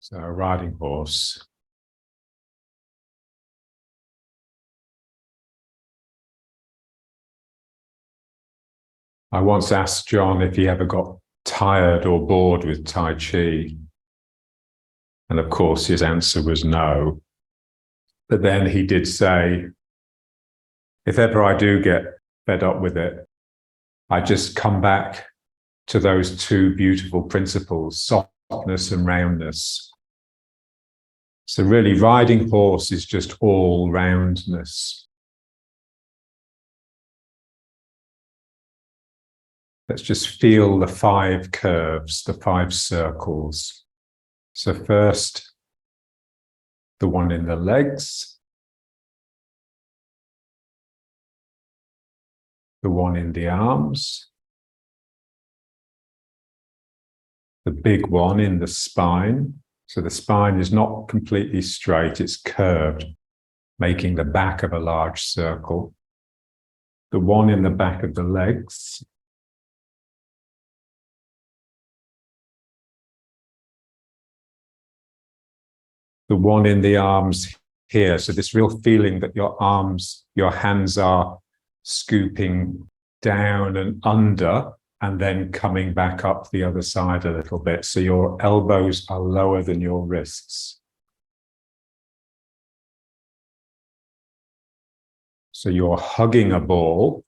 So a riding horse. I once asked John if he ever got tired or bored with Tai Chi. And of course, his answer was no. But then he did say, if ever I do get fed up with it, I just come back to those two beautiful principles, softness and roundness. So really, riding horse is just all roundness. Let's just feel the 5 curves, the 5 circles. So first, the one in the legs, the one in the arms, the big one in the spine. So the spine is not completely straight, it's curved, making the back of a large circle. The one in the back of the legs, the one in the arms here. So this real feeling that your arms, your hands are scooping down and under and then coming back up the other side a little bit. So your elbows are lower than your wrists. So you're hugging a ball,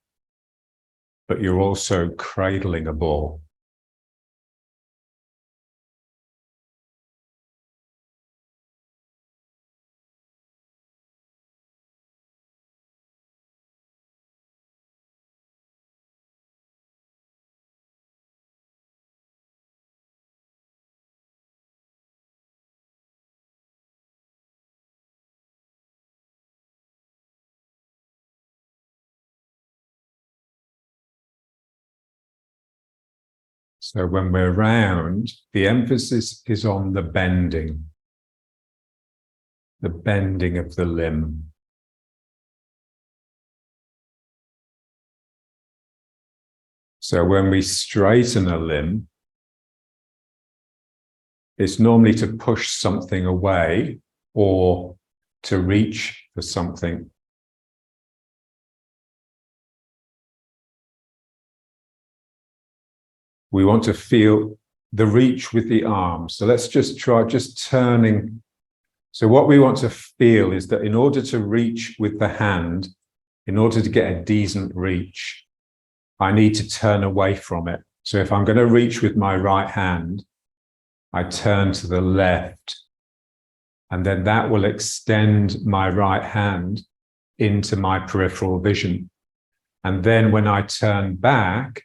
but you're also cradling a ball. So when we're round, the emphasis is on the bending of the limb. So when we straighten a limb, it's normally to push something away or to reach for something. We want to feel the reach with the arms. So let's just try just turning. So what we want to feel is that in order to reach with the hand, in order to get a decent reach, I need to turn away from it. So if I'm going to reach with my right hand, I turn to the left, and then that will extend my right hand into my peripheral vision. And then when I turn back,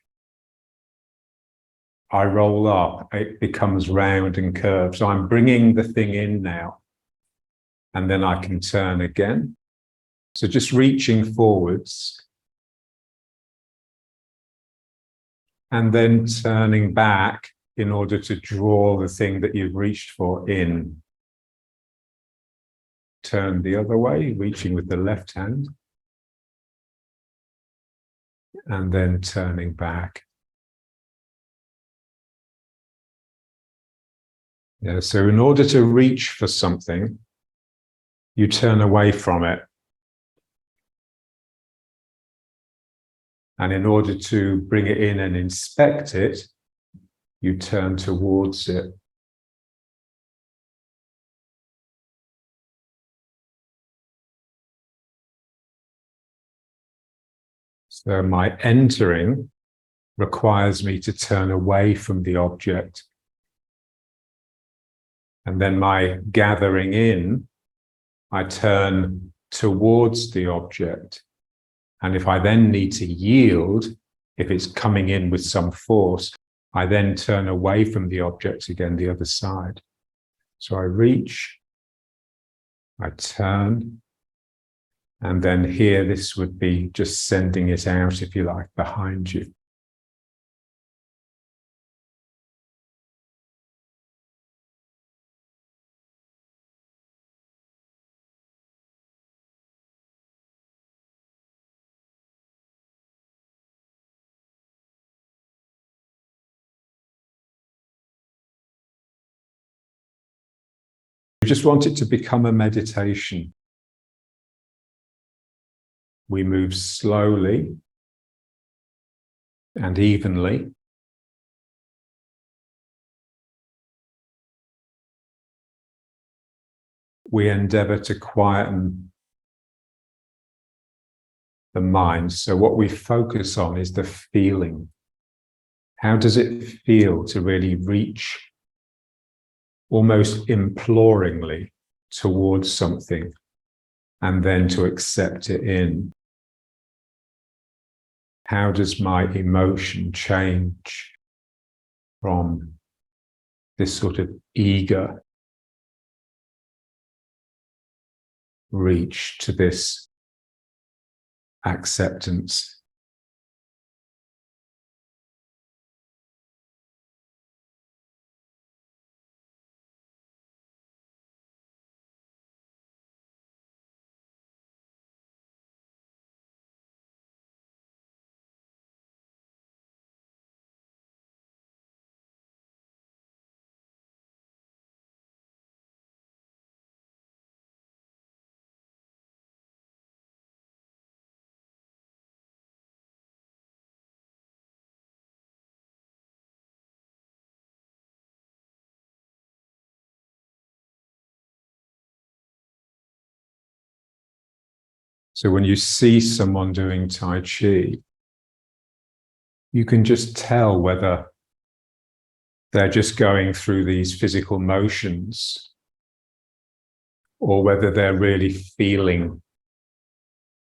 I roll up, it becomes round and curved. So I'm bringing the thing in now, and then I can turn again. So just reaching forwards, and then turning back in order to draw the thing that you've reached for in. Turn the other way, reaching with the left hand, and then turning back. Yeah, so in order to reach for something, you turn away from it. And in order to bring it in and inspect it, you turn towards it. So my entering requires me to turn away from the object. And then my gathering in, I turn towards the object. And if I then need to yield, if it's coming in with some force, I then turn away from the object again, the other side. So I reach, I turn, and then here this would be just sending it out, if you like, behind you. We just want it to become a meditation. We move slowly and evenly. We endeavor to quieten the mind. So what we focus on is the feeling. How does it feel to really reach almost imploringly towards something and then to accept it in? How does my emotion change from this sort of eager reach to this acceptance? So when you see someone doing Tai Chi, you can just tell whether they're just going through these physical motions or whether they're really feeling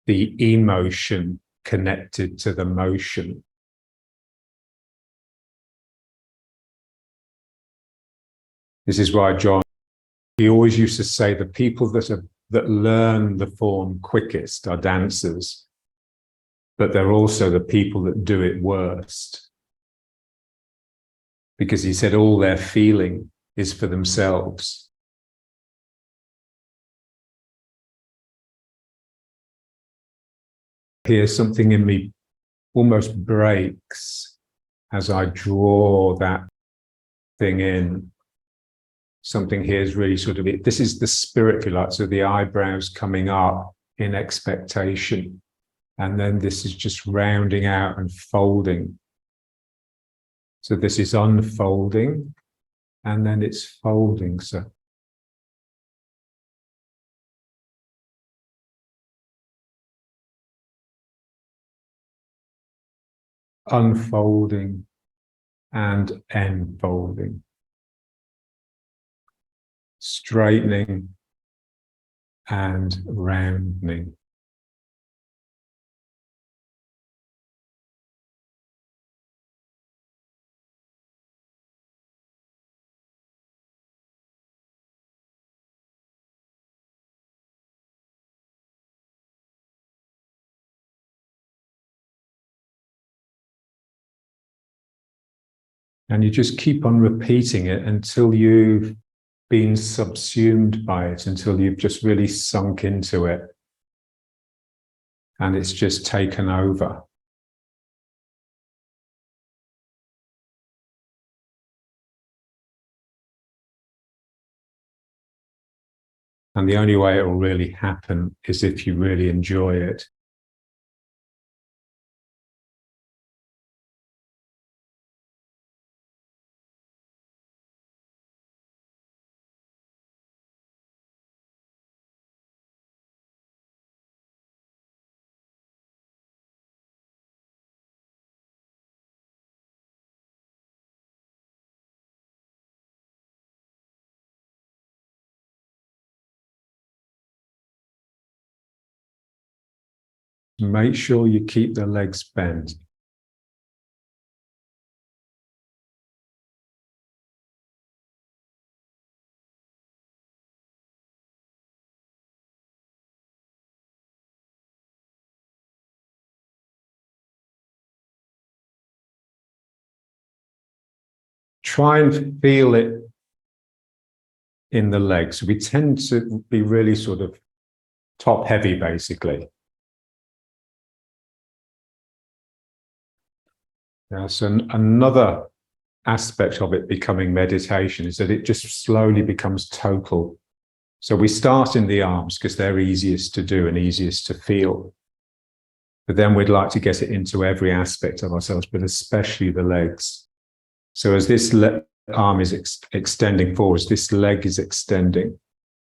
the emotion connected to the motion. This is why he always used to say the people that learn the form quickest are dancers, but they're also the people that do it worst. Because he said all they're feeling is for themselves. Here, something in me almost breaks as I draw that thing in. Something here is really sort of it. This is the spirit, if you like. So the eyebrows coming up in expectation. And then this is just rounding out and folding. So this is unfolding and then it's folding. So unfolding and enfolding. Straightening and rounding. And you just keep on repeating it until you've been subsumed by it, until you've just really sunk into it and it's just taken over. And the only way it will really happen is if you really enjoy it. Make sure you keep the legs bent. Try and feel it in the legs. We tend to be really sort of top heavy, basically. So another aspect of it becoming meditation is that it just slowly becomes total So we start in the arms because they're easiest to do and easiest to feel. But then we'd like to get it into every aspect of ourselves, but especially the legs. So as this arm is extending forwards, this leg is extending.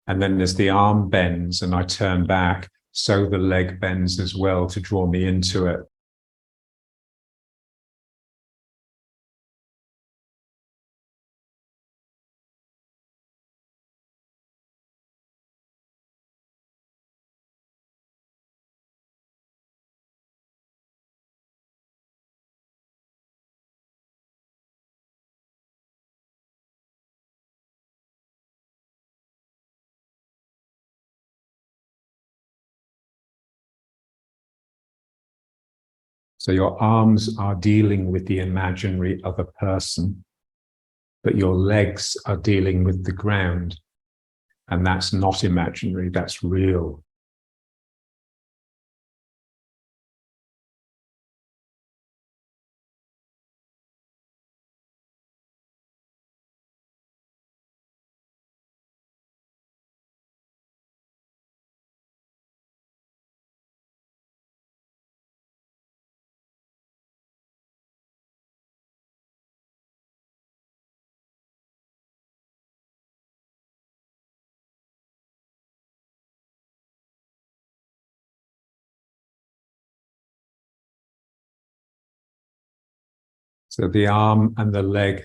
And then as the arm bends and I turn back, so the leg bends as well to draw me into it. So your arms are dealing with the imaginary other person, but your legs are dealing with the ground. And that's not imaginary, that's real. So the arm and the leg,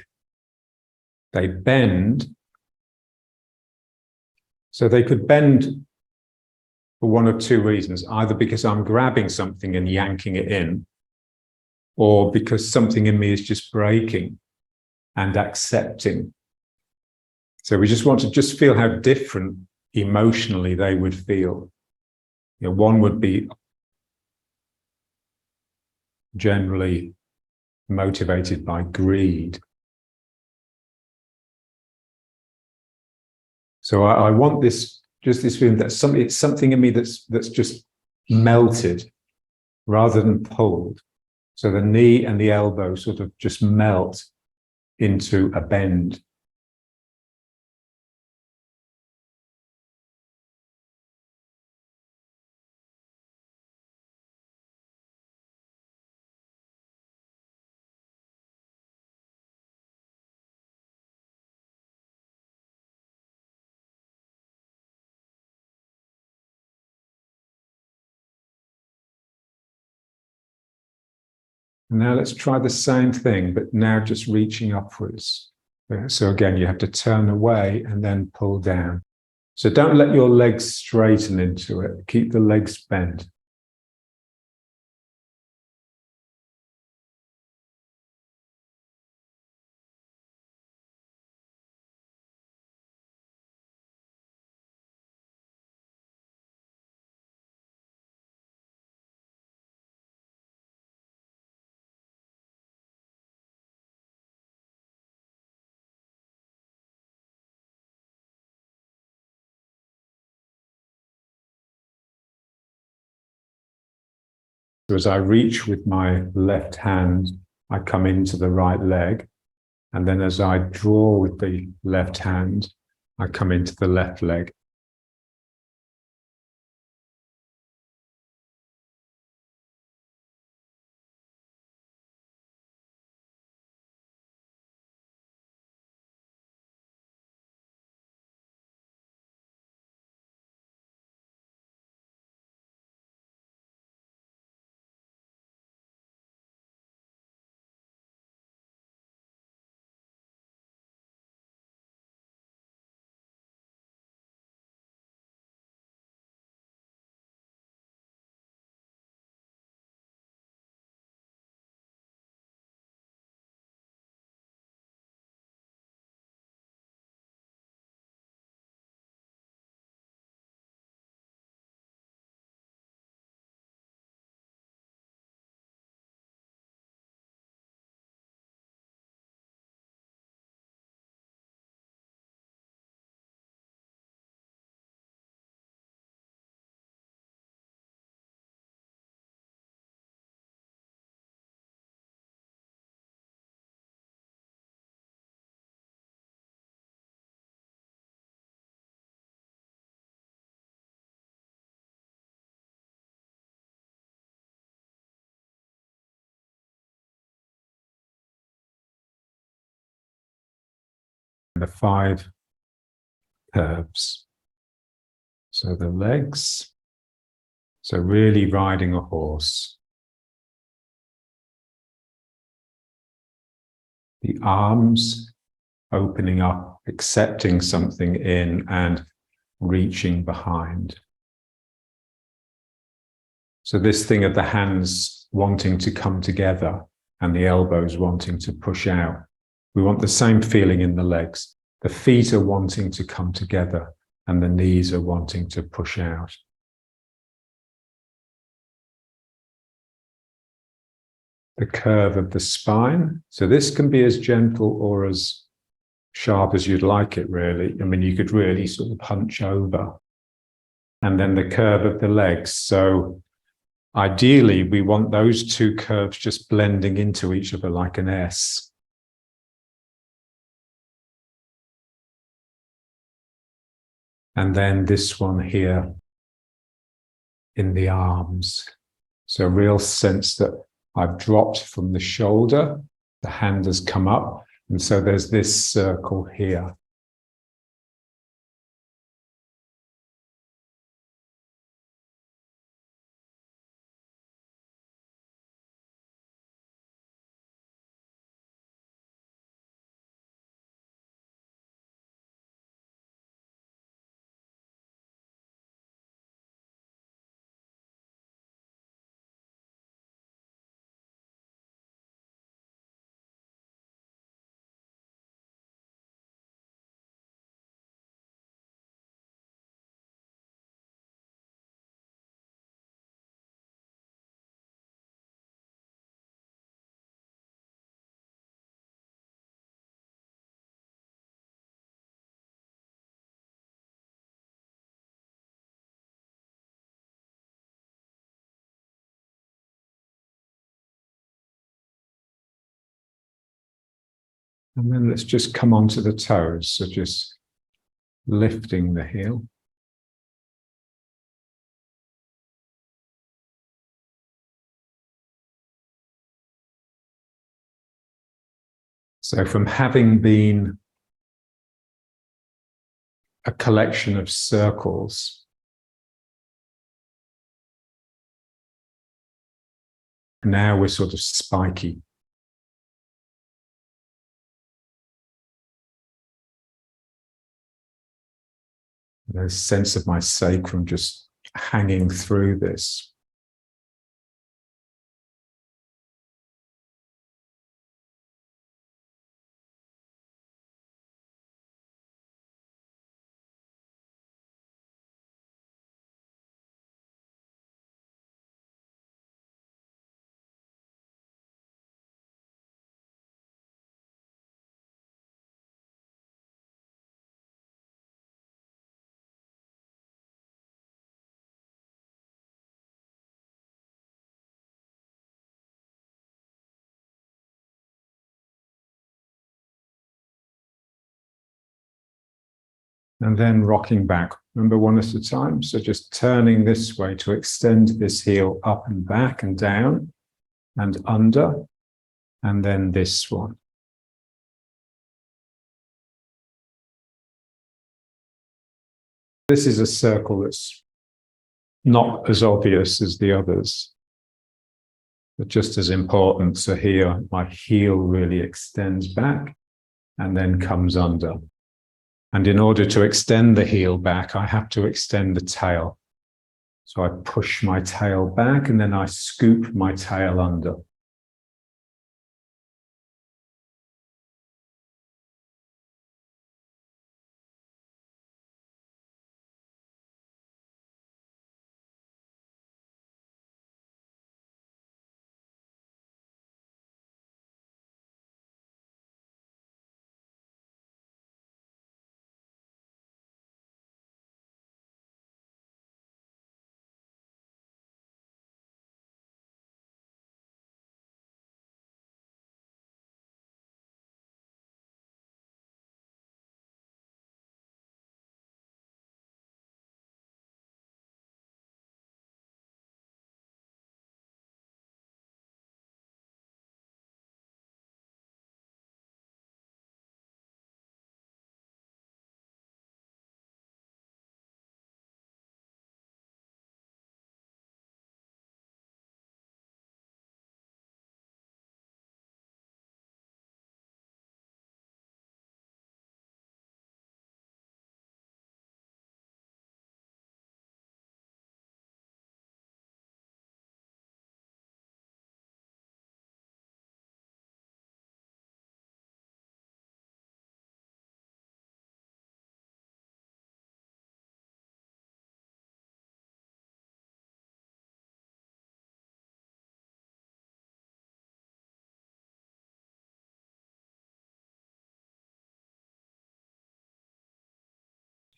they bend. So they could bend for one of two reasons, either because I'm grabbing something and yanking it in, or because something in me is just breaking and accepting. So we just want to just feel how different emotionally they would feel. You know, one would be generally motivated by greed. So I want this, just this feeling that it's something in me that's just melted rather than pulled. So the knee and the elbow sort of just melt into a bend. Now let's try the same thing, but now just reaching upwards. So again, you have to turn away and then pull down. So don't let your legs straighten into it. Keep the legs bent. So as I reach with my left hand, I come into the right leg. And then as I draw with the left hand, I come into the left leg. the 5 curves. So the legs, so really riding a horse. The arms, opening up, accepting something in and reaching behind. So this thing of the hands wanting to come together and the elbows wanting to push out. We want the same feeling in the legs. The feet are wanting to come together and the knees are wanting to push out. The curve of the spine. So this can be as gentle or as sharp as you'd like it, really. I mean, you could really sort of hunch over. And then the curve of the legs. So ideally, we want those 2 curves just blending into each other like an S. And then this one here in the arms. So a real sense that I've dropped from the shoulder, the hand has come up, and so there's this circle here. And then let's just come onto the toes. So just lifting the heel. So from having been a collection of circles, now we're sort of spiky. There's a sense of my sacrum just hanging through this. And then rocking back. Remember, one at a time. So just turning this way to extend this heel up and back and down and under, and then this one. This is a circle that's not as obvious as the others, but just as important. So here, my heel really extends back and then comes under. And in order to extend the heel back, I have to extend the tail. So I push my tail back and then I scoop my tail under.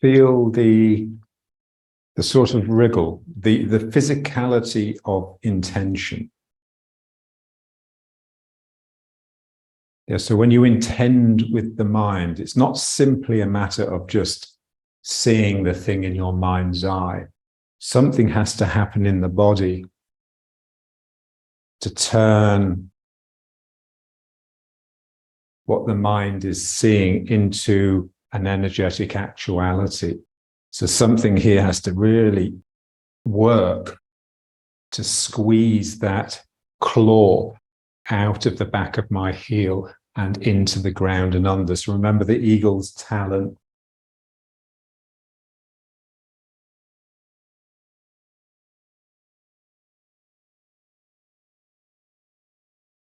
feel the sort of wriggle, the physicality of intention. Yeah, so when you intend with the mind, it's not simply a matter of just seeing the thing in your mind's eye. Something has to happen in the body to turn what the mind is seeing into an energetic actuality. So something here has to really work to squeeze that claw out of the back of my heel and into the ground and under. So remember the eagle's talon.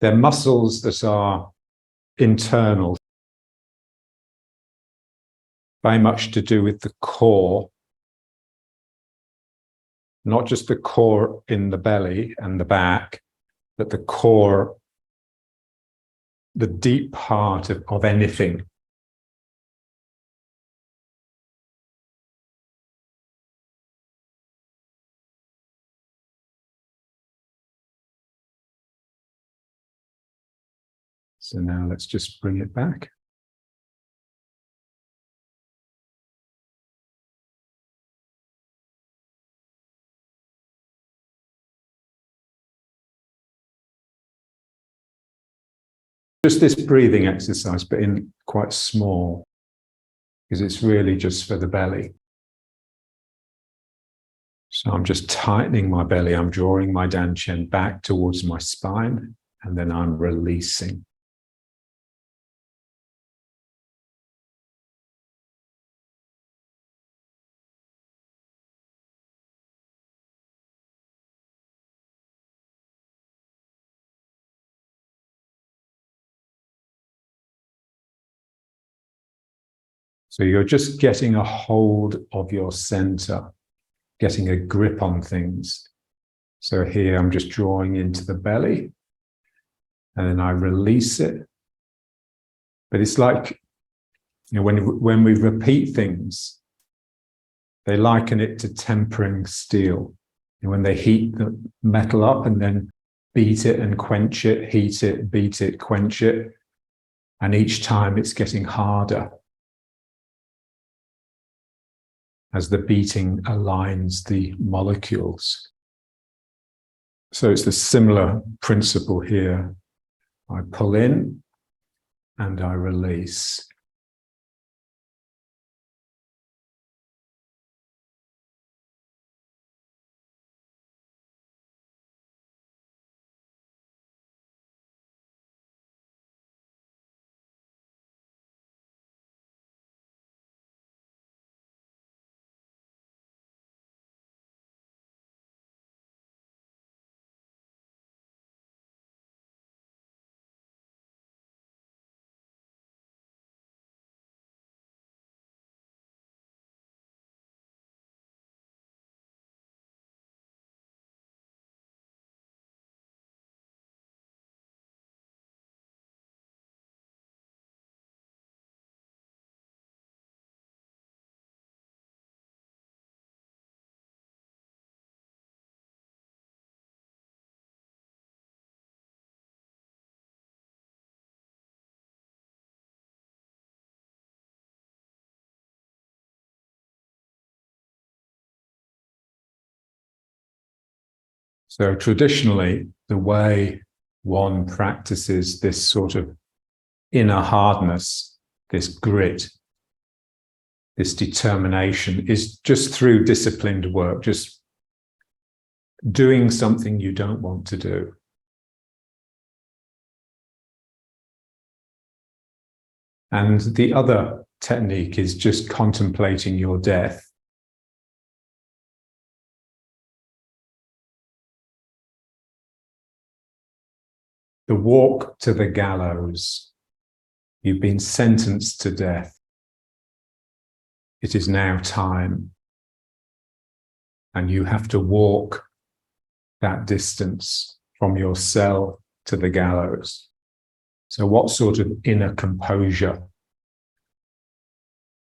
They're muscles that are internal, very much to do with the core, not just the core in the belly and the back, but the core, the deep part of anything. So now let's just bring it back. Just this breathing exercise, but in quite small, because it's really just for the belly. So I'm just tightening my belly. I'm drawing my dantian back towards my spine, and then I'm releasing. So you're just getting a hold of your center, getting a grip on things. So here I'm just drawing into the belly, and then I release it. But it's like, you know, when we repeat things, they liken it to tempering steel. And when they heat the metal up and then beat it and quench it, heat it, beat it, quench it, and each time it's getting harder as the beating aligns the molecules. So it's the similar principle here. I pull in and I release. So traditionally, the way one practices this sort of inner hardness, this grit, this determination, is just through disciplined work, just doing something you don't want to do. And the other technique is just contemplating your death. The walk to the gallows. You've been sentenced to death. It is now time. And you have to walk that distance from your cell to the gallows. So what sort of inner composure,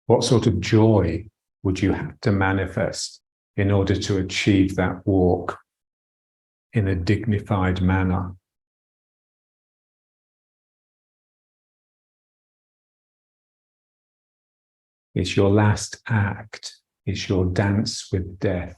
what sort of joy would you have to manifest in order to achieve that walk in a dignified manner? It's your last act. It's your dance with death.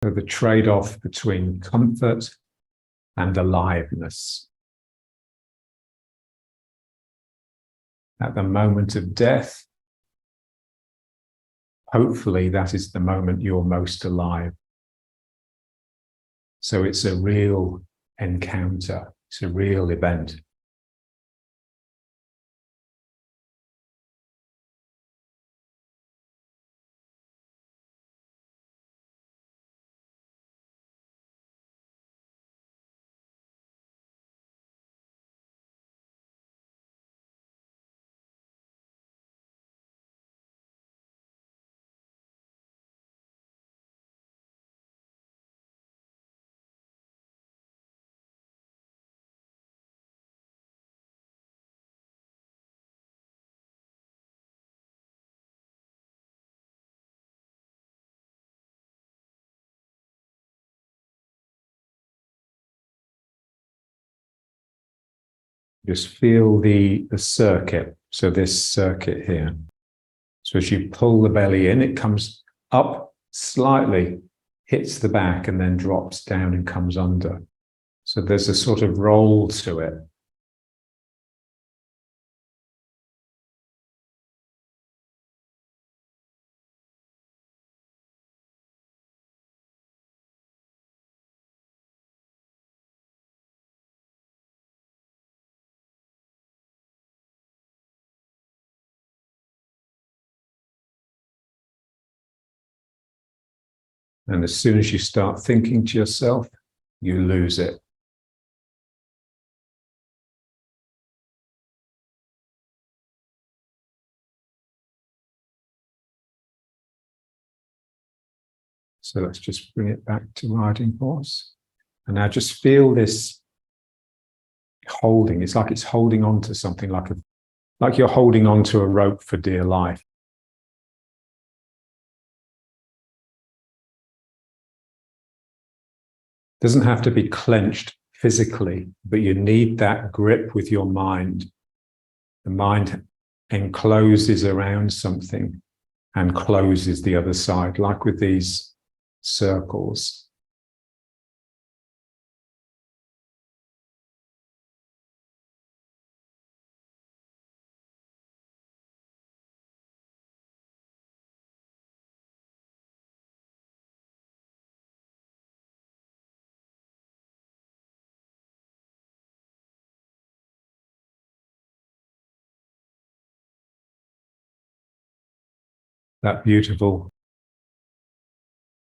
So the trade-off between comfort and aliveness. At the moment of death, hopefully that is the moment you're most alive. So it's a real encounter. It's a real event. Just feel the circuit. So this circuit here. So as you pull the belly in, it comes up slightly, hits the back, and then drops down and comes under. So there's a sort of roll to it. And as soon as you start thinking to yourself, you lose it. So let's just bring it back to riding horse. And now just feel this holding. It's like it's holding on to something, like you're holding on to a rope for dear life. It doesn't have to be clenched physically, but you need that grip with your mind. The mind encloses around something and closes the other side, like with these circles. That beautiful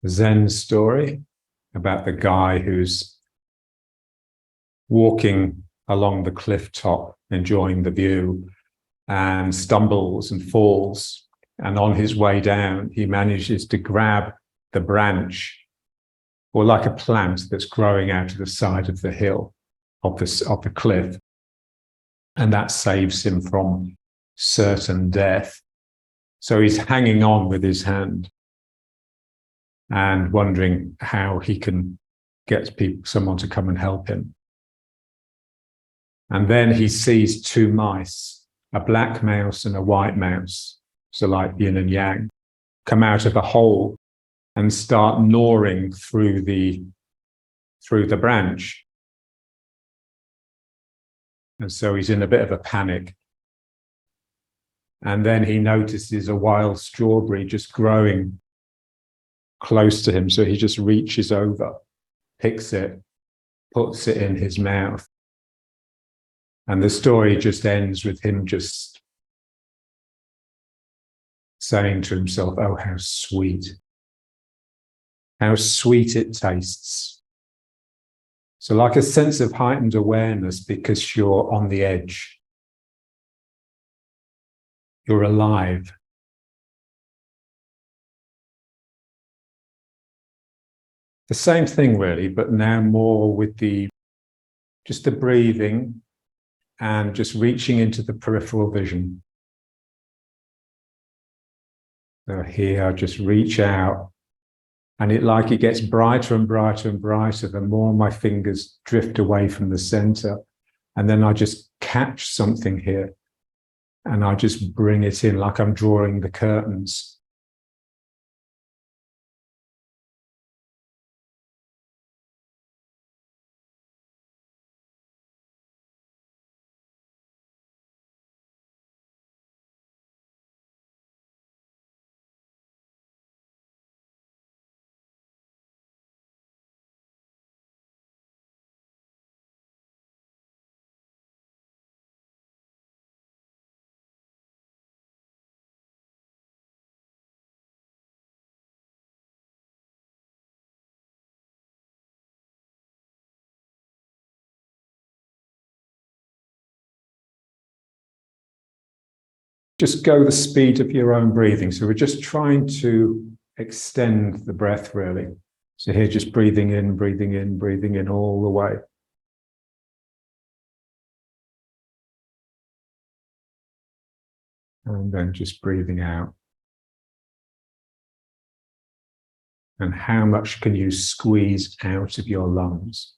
Zen story about the guy who's walking along the cliff top, enjoying the view, and stumbles and falls. And on his way down, he manages to grab the branch, or like a plant that's growing out of the side of the hill, of the cliff. And that saves him from certain death. So he's hanging on with his hand and wondering how he can get someone to come and help him. And then he sees two mice, a black mouse and a white mouse, so like yin and yang, come out of a hole and start gnawing through the branch. And so he's in a bit of a panic. And then he notices a wild strawberry just growing close to him. So he just reaches over, picks it, puts it in his mouth. And the story just ends with him just saying to himself, oh, how sweet it tastes. So like a sense of heightened awareness because you're on the edge. You're alive. The same thing really, but now more with just the breathing and just reaching into the peripheral vision. So here, just reach out. And it gets brighter and brighter and brighter the more my fingers drift away from the center. And then I just catch something here and I just bring it in like I'm drawing the curtains. Just go the speed of your own breathing. So we're just trying to extend the breath really. So here, just breathing in, breathing in, breathing in all the way. And then just breathing out. And how much can you squeeze out of your lungs?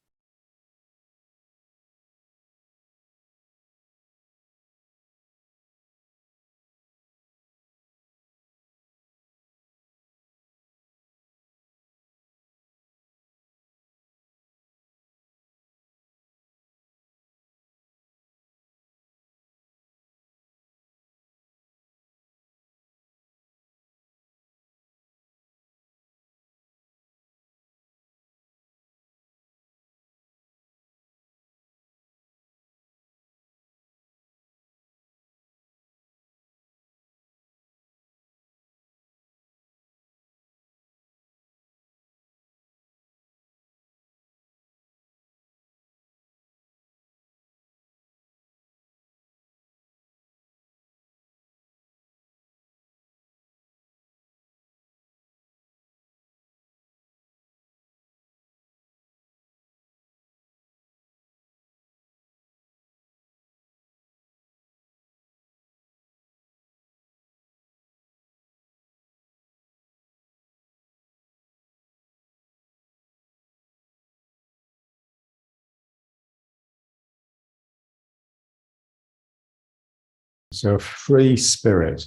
So a free spirit,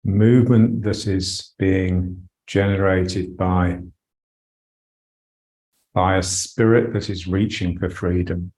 movement that is being generated by a spirit that is reaching for freedom.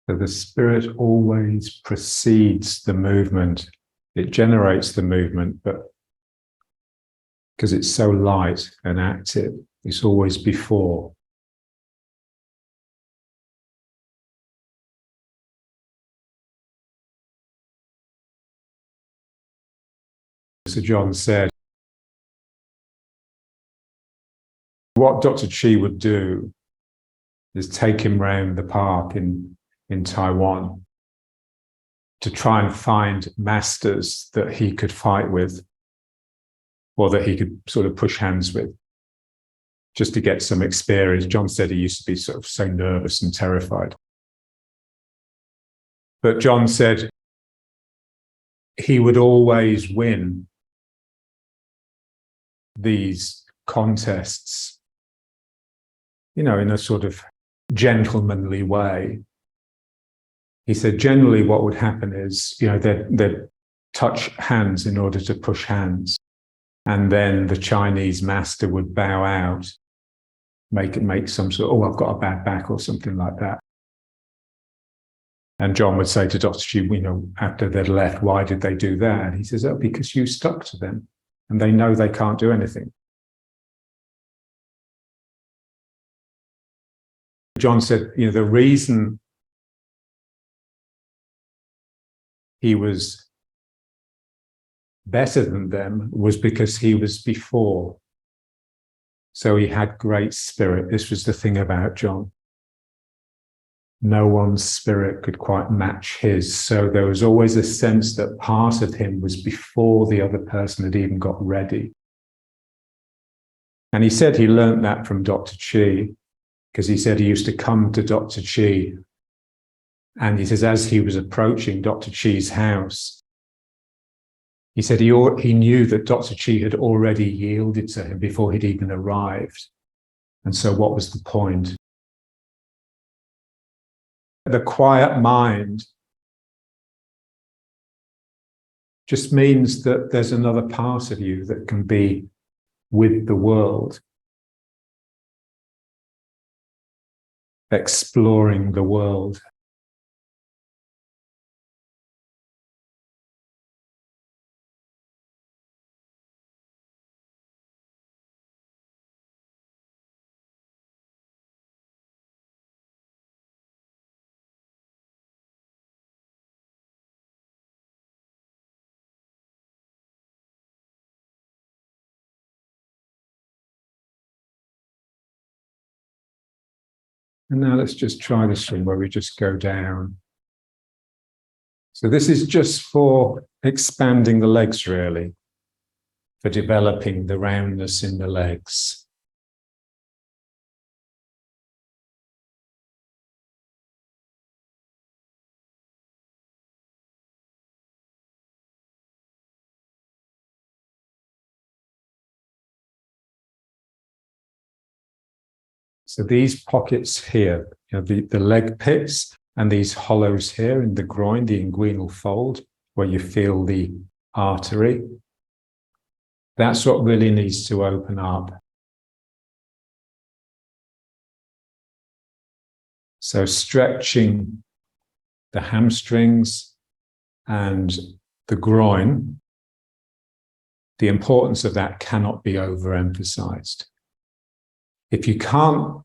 So the spirit always precedes the movement. It generates the movement, but because it's so light and active, it's always before. So John said, what Dr. Chi would do is take him round the park in Taiwan to try and find masters that he could fight with, or that he could sort of push hands with, just to get some experience. John said he used to be sort of so nervous and terrified. But John said he would always win these contests, in a sort of gentlemanly way. He said generally what would happen is, they'd touch hands in order to push hands. And then the Chinese master would bow out, make some sort of, I've got a bad back or something like that. And John would say to Dr. Chi, after they'd left, why did they do that? And he says, because you stuck to them and they know they can't do anything. John said, the reason he was better than them was because he was before. So he had great spirit. This was the thing about John. No one's spirit could quite match his. So there was always a sense that part of him was before the other person had even got ready. And he said he learned that from Dr. Chi, because he said he used to come to Dr. Chi, and he says as he was approaching Dr. Chi's house, he said he knew that Dr. Chi had already yielded to him before he'd even arrived. And so what was the point? The quiet mind just means that there's another part of you that can be with the world, exploring the world. And now let's just try this one where we just go down. So this is just for expanding the legs, really, for developing the roundness in the legs. So these pockets here, the leg pits and these hollows here in the groin, the inguinal fold, where you feel the artery, that's what really needs to open up. So stretching the hamstrings and the groin, the importance of that cannot be overemphasized. If you can't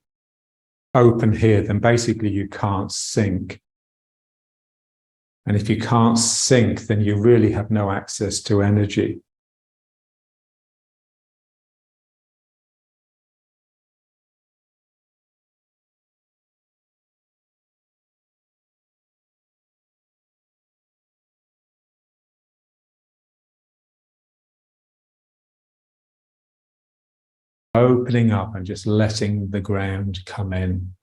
open here, then basically you can't sink. And if you can't sink, then you really have no access to energy. Opening up and just letting the ground come in.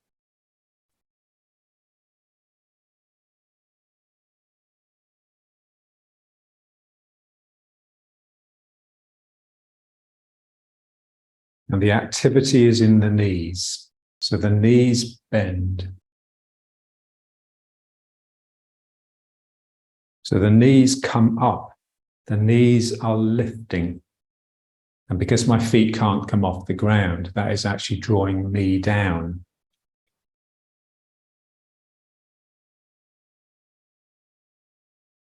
And the activity is in the knees. So the knees bend. So the knees come up. The knees are lifting. And because my feet can't come off the ground, that is actually drawing me down.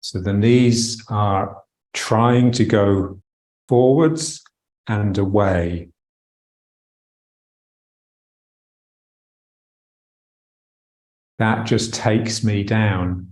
So the knees are trying to go forwards and away. That just takes me down.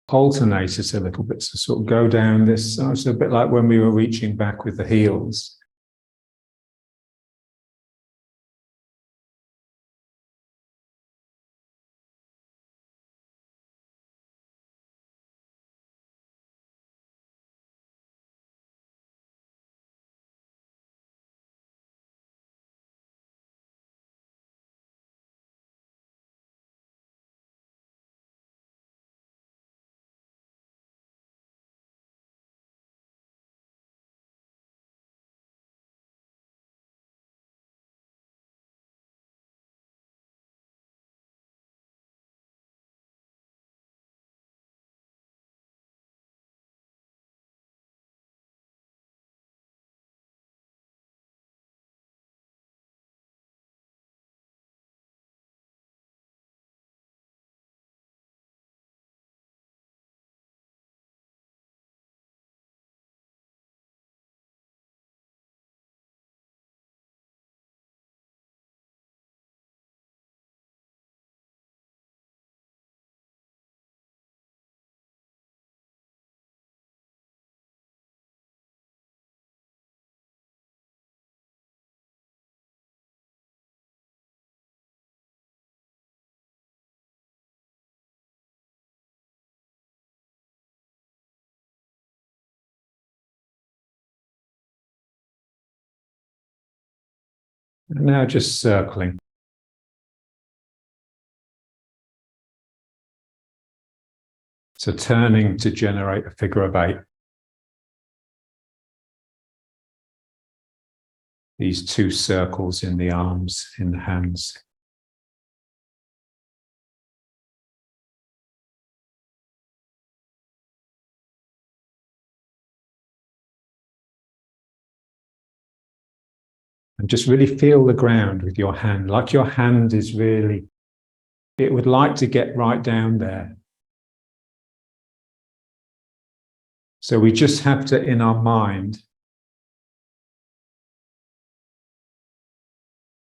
Alternate it a little bit, so sort of go down this. So it's a bit like when we were reaching back with the heels. And now just circling. So turning to generate a figure of 8. These 2 circles in the arms, in the hands. And just really feel the ground with your hand, like your hand is really, it would like to get right down there. So we just have to, in our mind,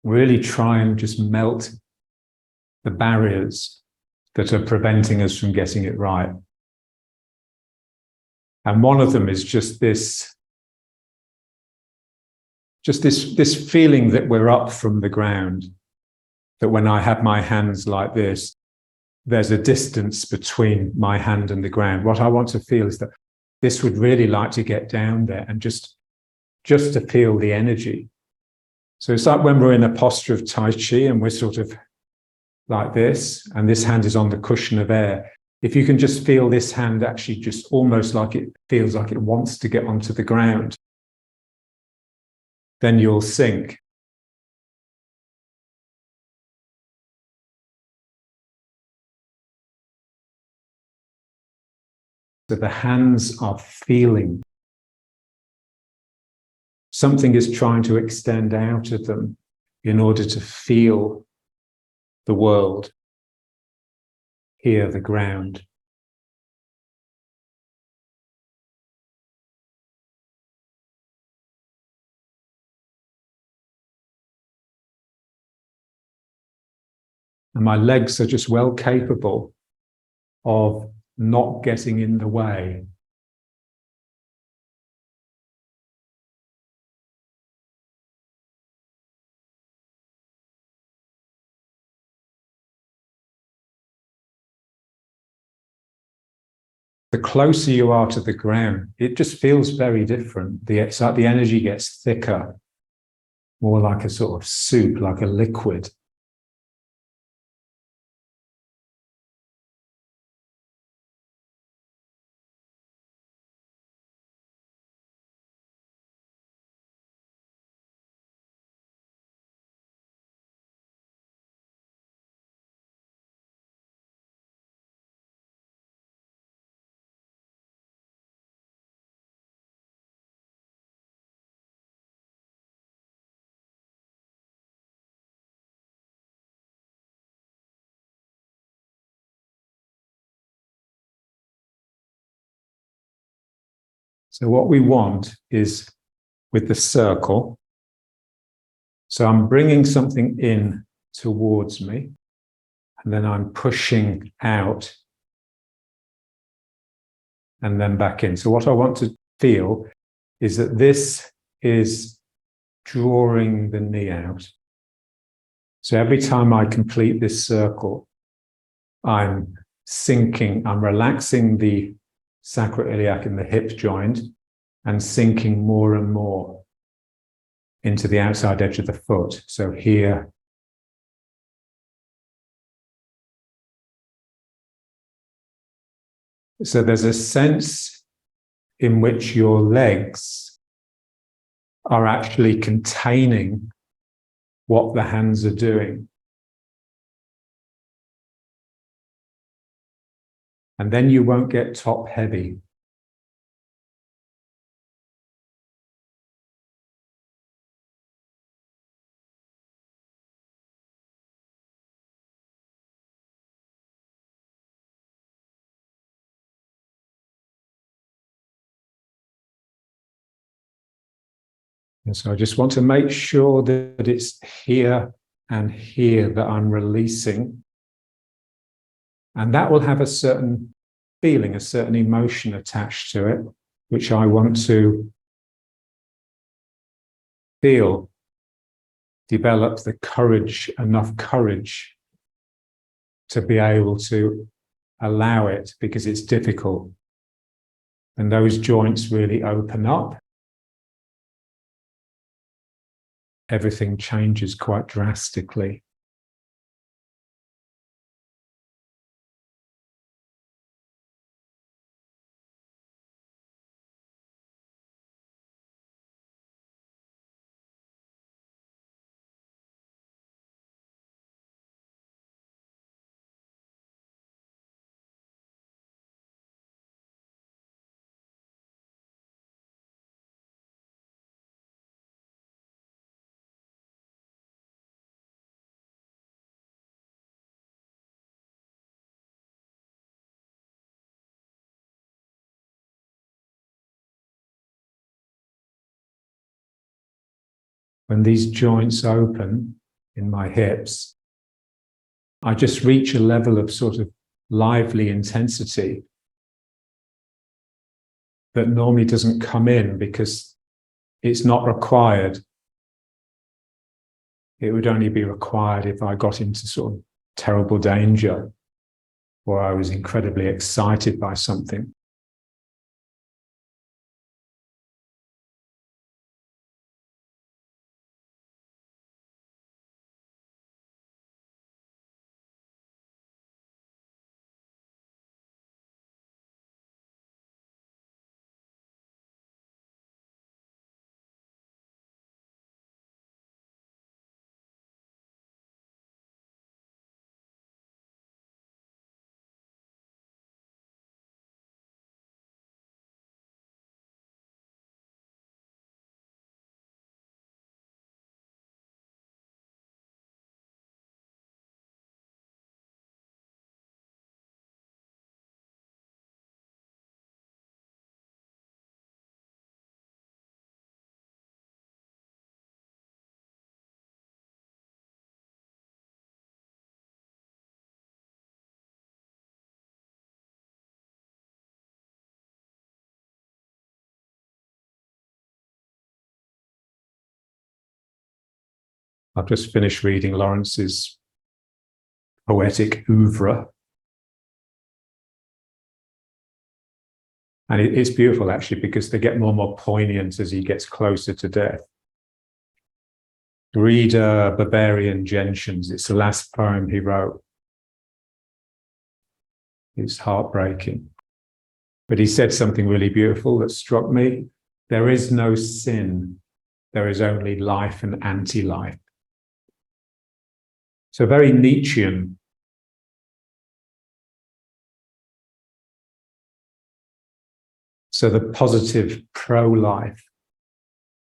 really try and just melt the barriers that are preventing us from getting it right. And one of them is just this feeling that we're up from the ground, that when I have my hands like this, there's a distance between my hand and the ground. What I want to feel is that this would really like to get down there and just to feel the energy. So it's like when we're in a posture of Tai Chi and we're sort of like this, and this hand is on the cushion of air. If you can just feel this hand actually just almost like it feels like it wants to get onto the ground, then you'll sink. So the hands are feeling. Something is trying to extend out of them in order to feel the world, hear the ground. And my legs are just well capable of not getting in the way. The closer you are to the ground, it just feels very different. It's like the energy gets thicker, more like a sort of soup, like a liquid. So what we want is with the circle, so I'm bringing something in towards me, and then I'm pushing out and then back in. So what I want to feel is that this is drawing the knee out. So every time I complete this circle, I'm sinking, I'm relaxing the sacroiliac and the hip joint and sinking more and more into the outside edge of the foot. So here, so there's a sense in which your legs are actually containing what the hands are doing. And then you won't get top heavy. And so I just want to make sure that it's here and here that I'm releasing. And that will have a certain feeling, a certain emotion attached to it, which I want to feel develop the courage, enough courage to be able to allow it, because it's difficult. And those joints really open up. Everything changes quite drastically. When these joints open in my hips, I just reach a level of sort of lively intensity that normally doesn't come in because it's not required. It would only be required if I got into sort of terrible danger or I was incredibly excited by something. I've just finished reading Lawrence's poetic oeuvre. And it's beautiful, actually, because they get more and more poignant as he gets closer to death. Read Barbarian Gentians. It's the last poem he wrote. It's heartbreaking. But he said something really beautiful that struck me. There is no sin. There is only life and anti-life. So very Nietzschean. So the positive pro-life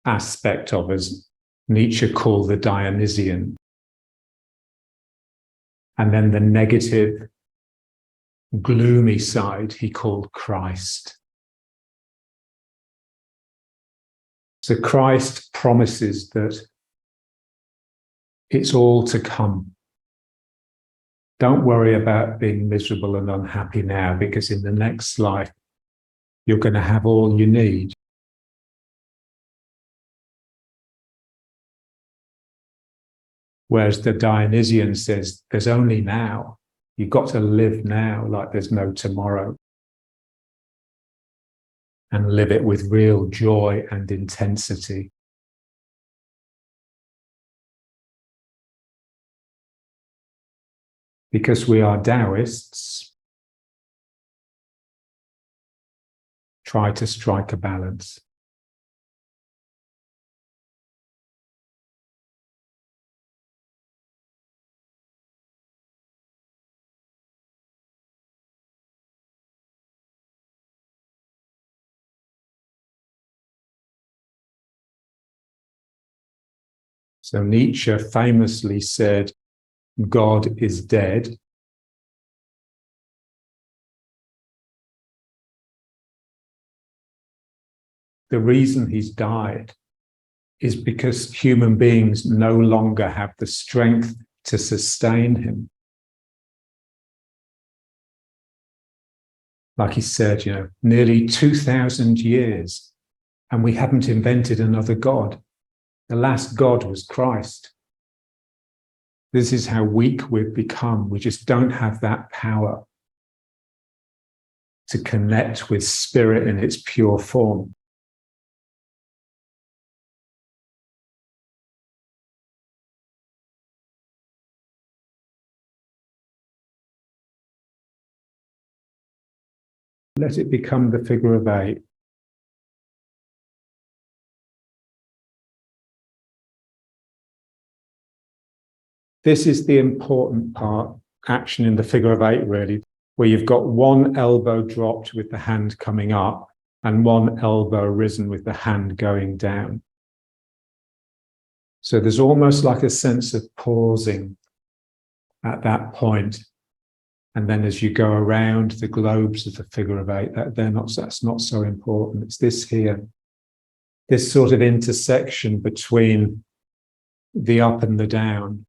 aspect of us, Nietzsche called the Dionysian. And then the negative, gloomy side he called Christ. So Christ promises that it's all to come. Don't worry about being miserable and unhappy now, because in the next life, you're going to have all you need. Whereas the Dionysian says, there's only now. You've got to live now like there's no tomorrow. And live it with real joy and intensity. Because we are Taoists, try to strike a balance. So Nietzsche famously said, God is dead. The reason he's died is because human beings no longer have the strength to sustain him. Like he said, nearly 2,000 years, and we haven't invented another God. The last God was Christ. This is how weak we've become. We just don't have that power to connect with spirit in its pure form. Let it become the figure of 8. This is the important part, action in the figure of 8, really, where you've got one elbow dropped with the hand coming up and one elbow risen with the hand going down. So there's almost like a sense of pausing at that point. And then as you go around the globes of the figure of 8, that's not so important. It's this here, this sort of intersection between the up and the down.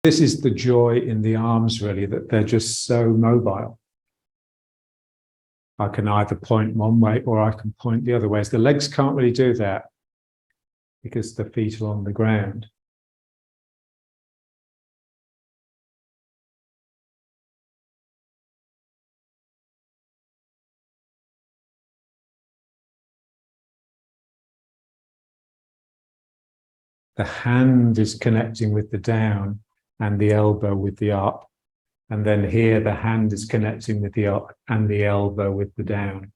This is the joy in the arms, really, that they're just so mobile. I can either point one way or I can point the other way. The legs can't really do that because the feet are on the ground. The hand is connecting with the down and the elbow with the up. And then here the hand is connecting with the up and the elbow with the down.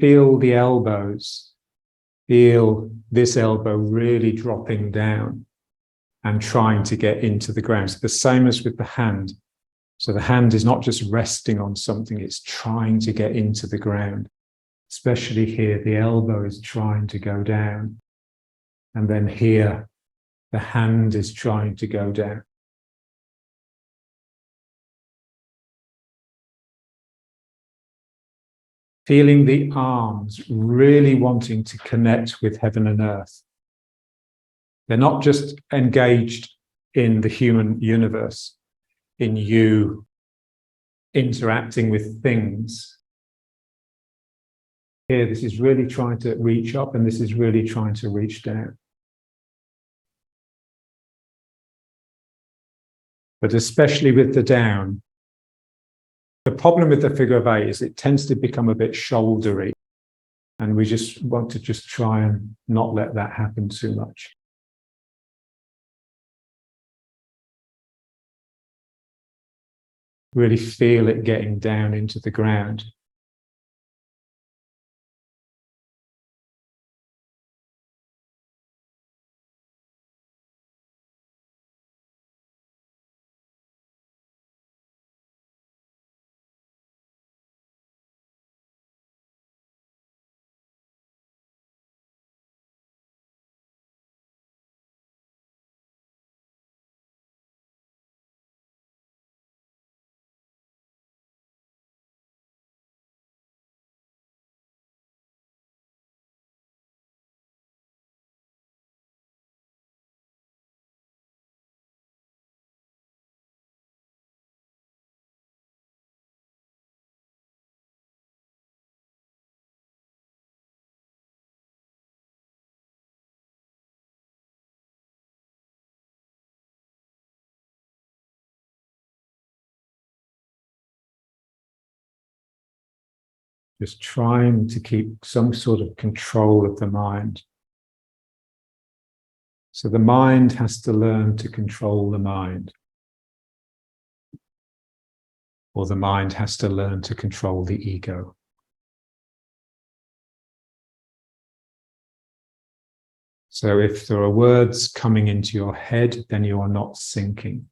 Feel the elbows. Feel this elbow really dropping down and trying to get into the ground. So the same as with the hand. So the hand is not just resting on something, it's trying to get into the ground. Especially here, the elbow is trying to go down. And then here, the hand is trying to go down. Feeling the arms really wanting to connect with heaven and earth. They're not just engaged in the human universe, in you interacting with things. Here, this is really trying to reach up, and this is really trying to reach down. But especially with the down, the problem with the figure of 8 is it tends to become a bit shouldery, and we just want to just try and not let that happen too much. Really feel it getting down into the ground. Just trying to keep some sort of control of the mind. So the mind has to learn to control the mind. Or the mind has to learn to control the ego. So if there are words coming into your head, then you are not sinking.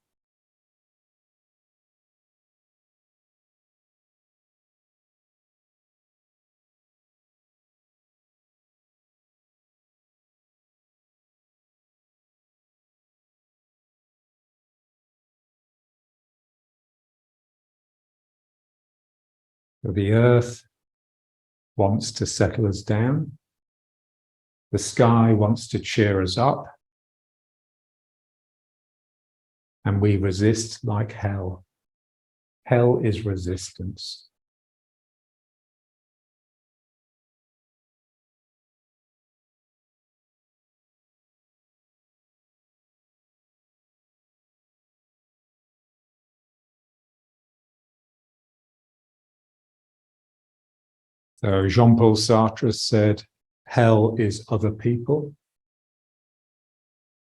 So the earth wants to settle us down. The sky wants to cheer us up. And we resist like hell. Hell is resistance. So Jean-Paul Sartre said, hell is other people.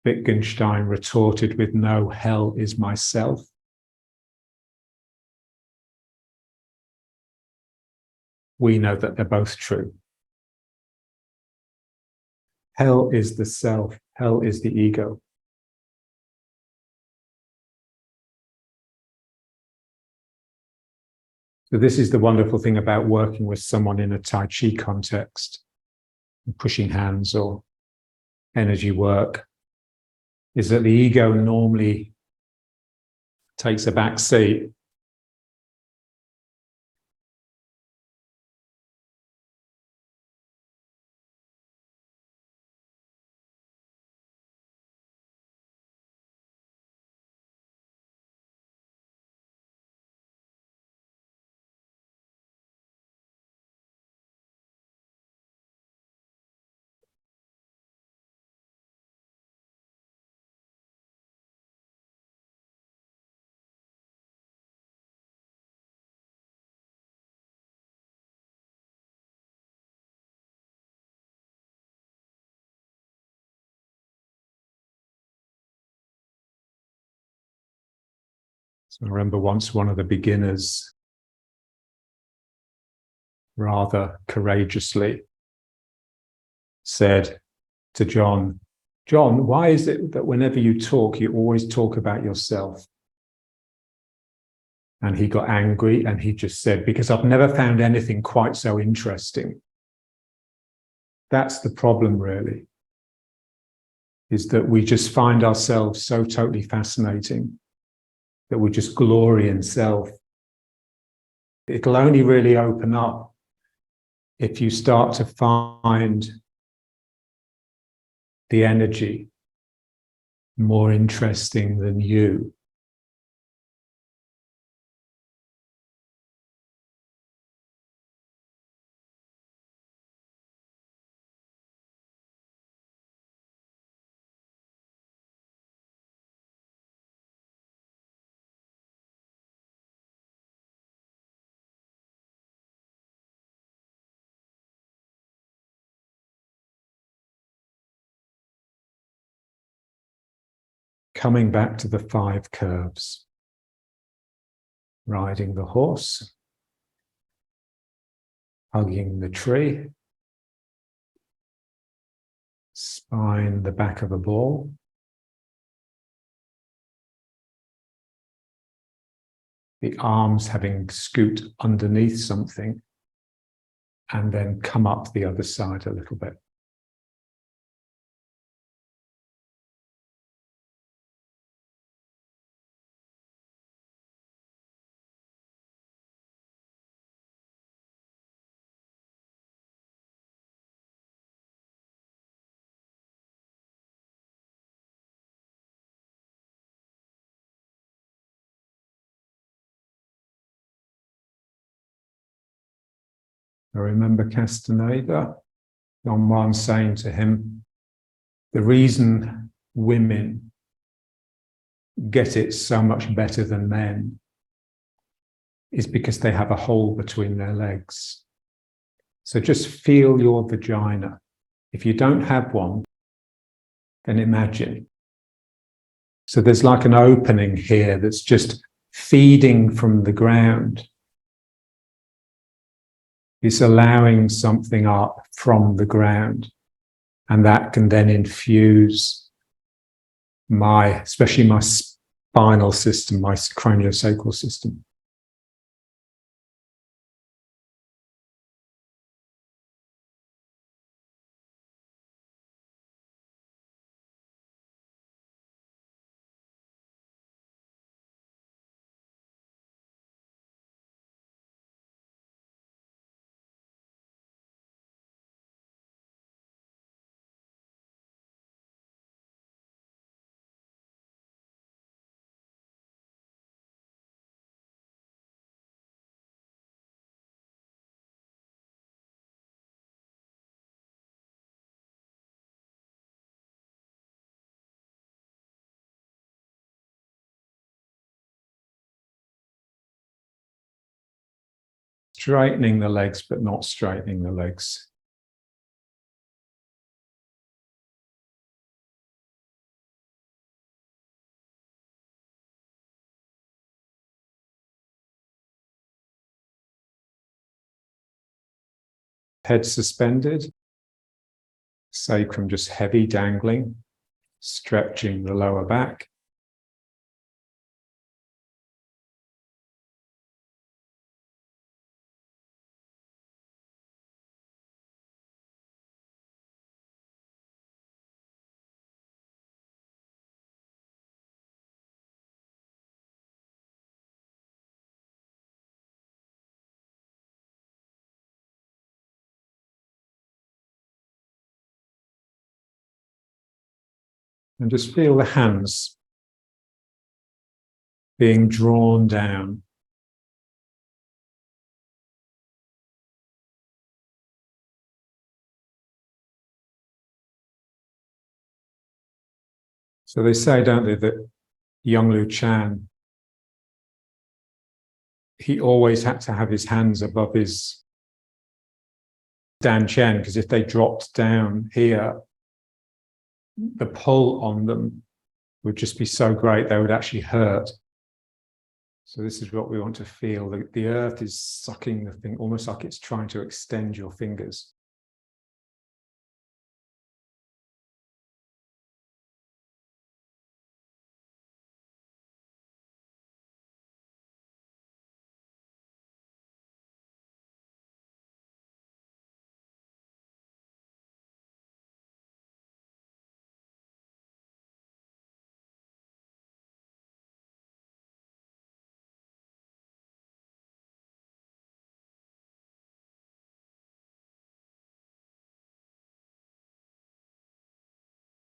Wittgenstein retorted with, no, hell is myself. We know that they're both true. Hell is the self. Hell is the ego. So this is the wonderful thing about working with someone in a Tai Chi context, pushing hands or energy work, is that the ego normally takes a back seat. So I remember once one of the beginners rather courageously said to John, John, why is it that whenever you talk, you always talk about yourself? And he got angry and he just said, because I've never found anything quite so interesting. That's the problem, really, is that we just find ourselves so totally fascinating that we just glory in self. It'll only really open up if you start to find the energy more interesting than you. Coming back to the 5 curves. Riding the horse, hugging the tree, spine the back of a ball, the arms having scoot underneath something, and then come up the other side a little bit. I remember Castaneda, someone saying to him, the reason women get it so much better than men is because they have a hole between their legs. So just feel your vagina. If you don't have one, then imagine. So there's like an opening here that's just feeding from the ground. It's allowing something up from the ground, and that can then infuse especially my spinal system, my craniosacral system. Straightening the legs, but not straightening the legs. Head suspended, sacrum just heavy, dangling, stretching the lower back. And just feel the hands being drawn down. So they say, don't they, that young Lu Chan, he always had to have his hands above his Dan Chen, because if they dropped down here, the pull on them would just be so great, they would actually hurt. So this is what we want to feel. The earth is sucking the thing, almost like it's trying to extend your fingers.